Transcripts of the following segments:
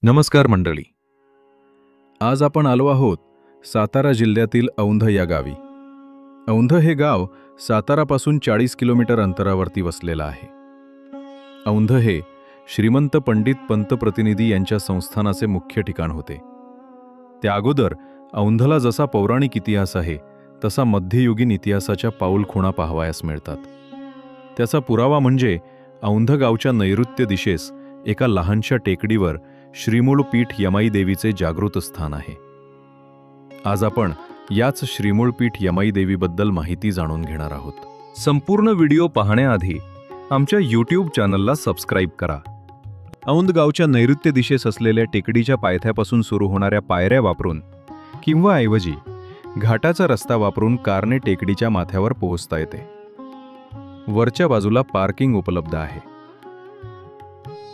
नमस्कार मंडळी. आज आपण आलो आहोत सातारा जिल्ह्यातील औंध या गावी. औंध हे गाव सातारापासून 40 किलोमीटर अंतरावरती वसलेलं आहे. औंध हे श्रीमंत पंडित पंतप्रतिनिधी यांच्या संस्थानाचे मुख्य ठिकाण होते. त्या अगोदर औंधला जसा पौराणिक इतिहास आहे तसा मध्ययुगीन इतिहासाच्या पाऊलखुणा पाहावयास मिळतात. त्याचा पुरावा म्हणजे औंध गावच्या नैऋत्य दिशेस एका लहानशा टेकडीवर श्रीमूळ पीठ यमाई देवीचे जागृत स्थान आहे. आज आपण याच श्रीमूळ पीठ यमाई देवीबद्दल माहिती जाणून घेणार आहोत. संपूर्ण व्हिडिओ पाहण्याआधी आमच्या यूट्यूब चॅनलला सबस्क्राईब करा. औंध गावच्या नैऋत्य दिशेस असलेल्या टेकडीच्या पायथ्यापासून सुरू होणाऱ्या पायऱ्या वापरून किंवा ऐवजी घाटाचा रस्ता वापरून कारने टेकडीच्या माथ्यावर पोहोचता येते. वरच्या बाजूला पार्किंग उपलब्ध आहे.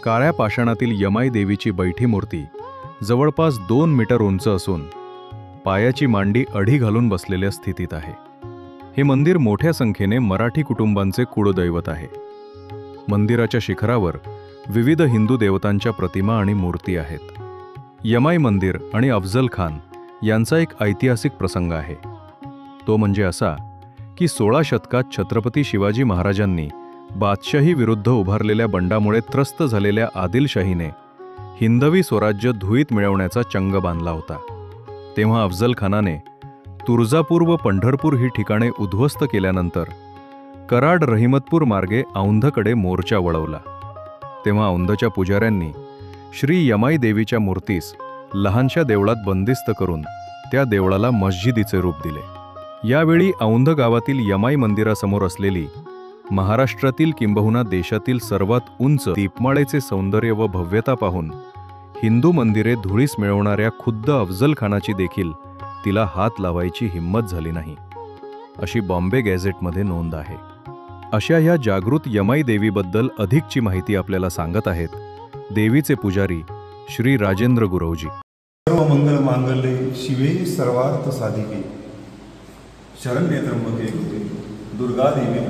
काळ्या पाषाणातील यमाई देवीची बैठी मूर्ती जवळपास 2 मीटर उंच असून पायाची मांडी अढी घालून बसलेल्या स्थितीत आहे. हे मंदिर मोठ्या संख्येने मराठी कुटुंबांचे कुळदैवत आहे. मंदिराच्या शिखरावर विविध हिंदू देवतांच्या प्रतिमा आणि मूर्ती आहेत. यमाई मंदिर आणि अफजल खान यांचा एक ऐतिहासिक प्रसंग आहे. तो म्हणजे असा की 16 शतकात छत्रपती शिवाजी महाराजांनी बादशाही विरुद्ध उभारलेल्या बंडामुळे त्रस्त झालेल्या आदिलशाहीने हिंदवी स्वराज्य धुळीत मिळवण्याचा चंग बांधला होता. तेव्हा अफजल खानाने तुळजापूर व पंढरपूर ही ठिकाणे उद्ध्वस्त केल्यानंतर कराड रहिमतपूर मार्गे औंधकडे मोर्चा वळवला. तेव्हा औंधच्या पुजाऱ्यांनी श्री यमाई देवीच्या मूर्तीस लहानशा देवळात बंदिस्त करून त्या देवळाला मस्जिदीचे रूप दिले. यावेळी औंध गावातील यमाई मंदिरासमोर असलेली महाराष्ट्रातील किंबहुना देशातील सर्वात उंच दीपमाळेचे सौंदर्य व भव्यता पाहून हिंदू मंदिरे धुळीस मिळवणाऱ्या खुद्द अफजल खानाची देखील तिला हात लावायची हिंमत झाली नाही, अशी बॉम्बे गॅझेटमध्ये नोंद आहे. अशा ह्या जागृत यमाई देवीबद्दल अधिकची माहिती आपल्याला सांगत आहेत देवीचे पुजारी श्री राजेंद्र गुरवजी. सर्व मंगल मांगल्ये शिवे सर्वार्थ साधिके शरण्ये त्र्यंबके दुर्गा देवी.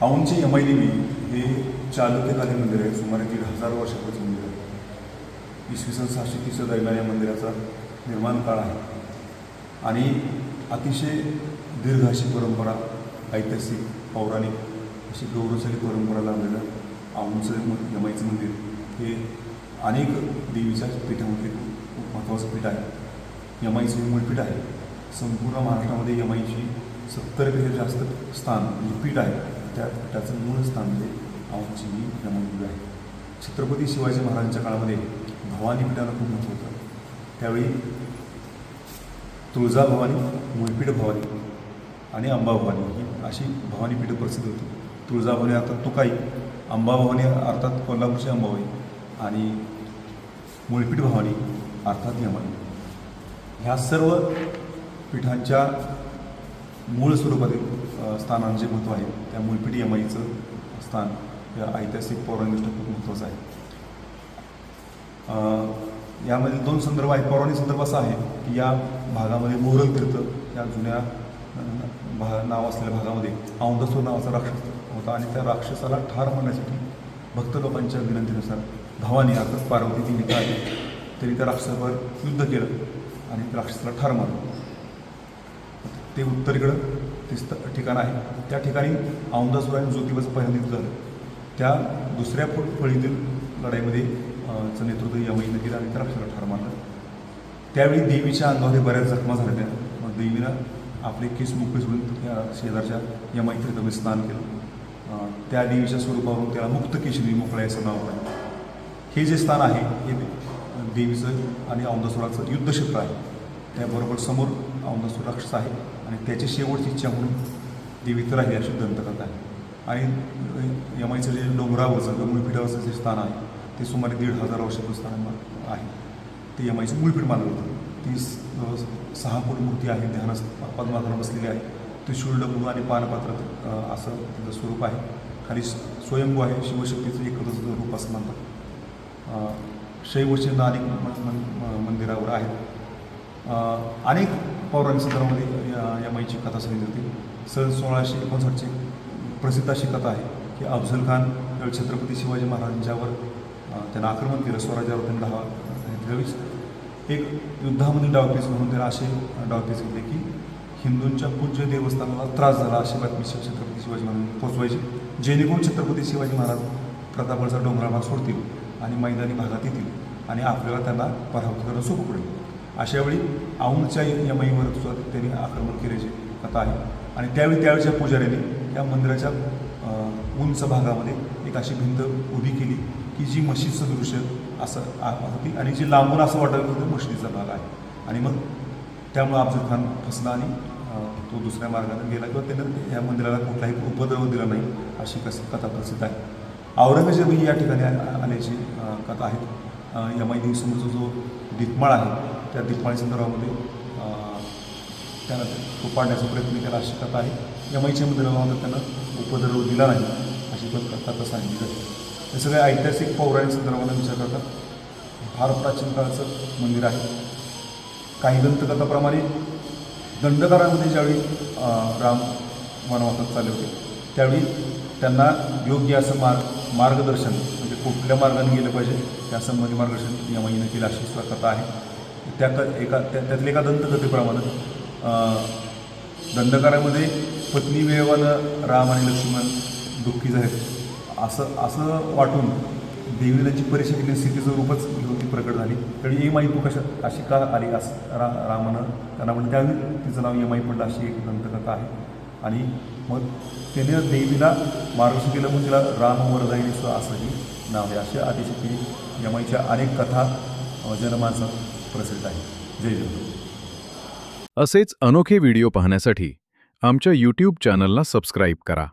औंधची यमाई देवी हे चालुक्यकालीन मंदिर आहे. सुमारे 1500 वर्षापूर्वीचे मंदिर आहे. इसवी सन 630 दरम्यान या मंदिराचा निर्माण काळ आहे आणि अतिशय दीर्घ अशी परंपरा, ऐतिहासिक पौराणिक अशी गौरवशाली परंपरा लाभलेलं औंधचं यमाईचं मंदिर हे अनेक देवीच्या पीठामध्ये खूप महत्त्वाचं पीठ आहे. यमाईचं हे मूळपीठ आहे. संपूर्ण महाराष्ट्रामध्ये यमाईची 70पेक्षा जास्त स्थान म्हणजे पीठ आहे. त्या पीठाचं मूळ स्थान म्हणजे औंधची ही यमाई देवी आहे. छत्रपती शिवाजी महाराजांच्या काळामध्ये भवानी पीठाला खूप महत्त्व होतं. त्यावेळी तुळजाभवानी, मूळपीठ भवानी आणि अंबाभवानी ही अशी भवानी पीठं प्रसिद्ध होती. तुळजाभवानी अर्थात तुकाई, अंबाभवानी अर्थात कोल्हापूरची अंबाबाई आणि मूळपीठ भवानी अर्थात यमाई. ह्या सर्व पीठांच्या मूळ स्वरूपातील स्थानांचे महत्त्व आहे. त्या मूळपीठ यमाईचं स्थान या ऐतिहासिक पौराणिक खूप महत्त्वाचं आहे. यामध्ये 2 संदर्भ आहेत. पौराणिक संदर्भ असा आहे की या भागामध्ये मोरल तीर्थ या जुन्या नाव असलेल्या भागामध्ये औंधासूर नावाचा राक्षस होता आणि त्या राक्षसाला ठार मारण्यासाठी भक्त लोकांच्या विनंतीनुसार भवानी अर्थात पार्वती ती निघाली. त्यांनी त्या राक्षसावर युद्ध केलं आणि त्या राक्षसाला ठार मारलं. ते उत्तरेकडं ते ठिकाण आहे. त्या ठिकाणी औंधासूर आणि ज्योतिबाचं पहिलं युद्ध झालं. त्या दुसऱ्या फळीतील लढाईमध्ये चं नेतृत्व यमाईनं केलं आणि त्या राक्षसाला ठार मारलं. त्यावेळी देवीच्या अंगामध्ये बऱ्याच जखमा झाल्या. मग देवीनं आपले केस मोकळे सोडून त्या शेजारच्या यमाई तीर्थामध्ये स्नान केलं. त्या देवीच्या स्वरूपावरून त्याला मुक्त केशरी मोकळा असं नाव आहे. हे जे स्थान आहे हे देवीचं आणि औंधासुराचं युद्धक्षेत्र आहे. त्याबरोबर समोर औंधासूर राक्षस आहे आणि त्याची शेवटची इच्छा म्हणून देवी तर आहे अशी दंतकथा आहे. आणि यमाईचं जे डोंगरावरचं मूळपीठावरचं जे स्थान आहे ते सुमारे 1500 वर्षाचं स्थान आहे. ते यमाईचं मूळपीठ मानलं होतं. ती 6 फूट मूर्ती आहे. ध्यानास पद्मासनावर बसलेली आहे. त्रिशूळ, डमरू आणि पानपात्र असं तिचं स्वरूप आहे. खाली स्वयंभू आहे. शिवशक्तीचं एकत्रच रूप असं म्हणतात. शैवचिन्ह अनेक मंदिरावर आहेत. अनेक पौराणिक संदर्भामध्ये यमाईची कथा सांगितली होती. सन 1659ची प्रसिद्ध अशी कथा आहे की अफजल खान छत्रपती शिवाजी महाराजांच्यावर त्यांना आक्रमण केलं. स्वराज्यावर त्यांनी धावा त्यावेळेस एक युद्धामधील डावपेच म्हणून त्यांना असे डावपेच घेतले की हिंदूंच्या पूज्य देवस्थानाला त्रास झाला अशी बातमी छत्रपती शिवाजी महाराज पोचवायची, जेणेकरून छत्रपती शिवाजी महाराज प्रतापगडचा डोंगराळ भाग सोडतील आणि मैदानी भागात येतील आणि आपल्याला त्यांना पराभूत करणं सोपं पडेल. अशावेळी औंधच्या यमाईवर सुद्धा त्यांनी आक्रमण केल्याची कथा आहे. आणि त्यावेळच्या पुजाऱ्यांनी त्या मंदिराच्या उंच भागामध्ये एक अशी भिंत उभी केली की जी मशीद सदृश्य असं होती आणि जी लांबून असं वाटायला होतं मशिदीचा भाग आहे. आणि मग त्यामुळे अफजल खान फसला आणि तो दुसऱ्या मार्गाने गेला किंवा त्यानं या मंदिराला कुठलाही उपद्रव दिला नाही अशी कथा प्रसिद्ध आहे. औरंगजेब ही या ठिकाणी आल्याची कथा आहे. यमाई देवीसमोरचा जो दीपमाळ आहे त्या दीपमाळी संदर्भामध्ये त्यानं तो पाडण्याचा प्रयत्न केला अशी कथा आहे. यमाईच्या मंदिरामध्ये त्यानं उपद्रव दिला नाही अशी पण कथा सांगितली जाते. हे सगळे ऐतिहासिक पौराणिक संदर्भाला विचार करतात. फार प्राचीन काळाचं मंदिर आहे. काही दंतकथाप्रमाणे दंडकारामध्ये ज्यावेळी राम वनवासात चालले होते त्यावेळी त्यांना योग्य असं मार्गदर्शन म्हणजे कुठल्या मार्गाने गेलं पाहिजे त्यासंबंधी मार्गदर्शन यमाईने केलं अशी कथा आहे. त्यातल्या एका दंतकथेप्रमाणे दंडकारामध्ये पत्नी वेळेवानं राम आणि लक्ष्मण दुःखी झालेत असं वाटून देवीने त्यांची परीक्षा केली, स्थितीचं रूपच घेऊन ती प्रकट झाली. त्यावेळी यमाई तू अशी का आली असं रामानं त्यांना म्हणलं, त्यावेळी तिचं नाव यमाई पडलं अशी एक दंतकथा आहे. आणि मग त्याने देवीला मार्गदर्शन केलं म्हणून तिला राम वरदायिनी सुद्धा असंही नाव आहे. अशा आदिशक्ती यमाईच्या अनेक कथा जनमानसात प्रसिद्ध आहे. जय जय. असेच अनोखे व्हिडिओ पाहण्यासाठी आमच्या YouTube चॅनलला सबस्क्राईब करा.